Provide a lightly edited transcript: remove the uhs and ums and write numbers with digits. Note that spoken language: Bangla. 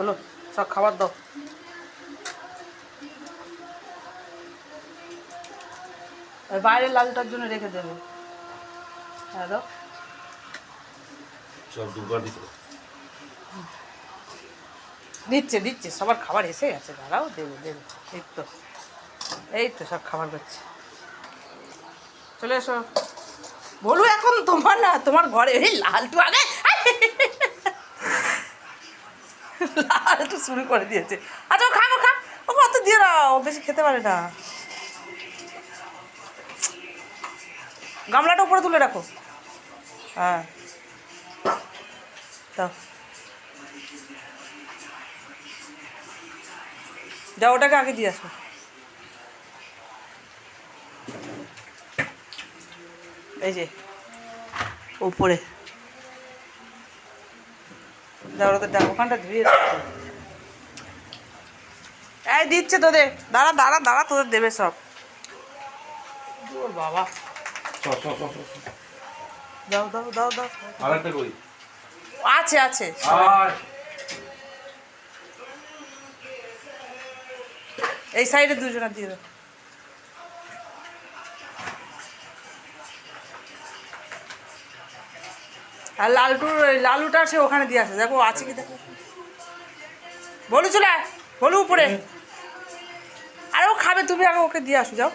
চলো সব খাবার দাও। বাইরের লালটার জন্য রেখে দেবে। হ্যাঁ দাও সব দুবার দিতে দিচ্ছে দিচ্ছে, সবার খাবার এসে গেছে, দাঁড়াও দেবে দেবে। এই তো সব খাবার করছে। চলে এসো বলু, এখন তোমার না, তোমার ঘরে এই লালটু আগে লালটু শুরু করে দিয়েছে। আচ্ছা ও খাবো খা, ও কত দিয়ে দাও, ও বেশি খেতে পারে না। গামলাটা উপরে তুলে রাখো। হ্যাঁ দাও, যাও ওটাকে আগে দিয়ে আসো। এই যে উপরে যাও, ওদের ডাক ওখানটা ধুয়ে এই দিচ্ছে তোদের, দাঁড়া দাঁড়া দাঁড়া, তোদের দেবে সব। ওর বাবা, দাও দাও দাও দাও। আরেকটা কই আছে আছে, এই সাইডে দুজনা দিয়ে দাও। আর লালুটা সে ওখানে দিয়ে আসে, দেখো আছে কি দেখো। বলু চলে আয়, বলু উপরে। আরে ও খাবে, তুমি আগে ওকে দিয়ে আসো, যাও।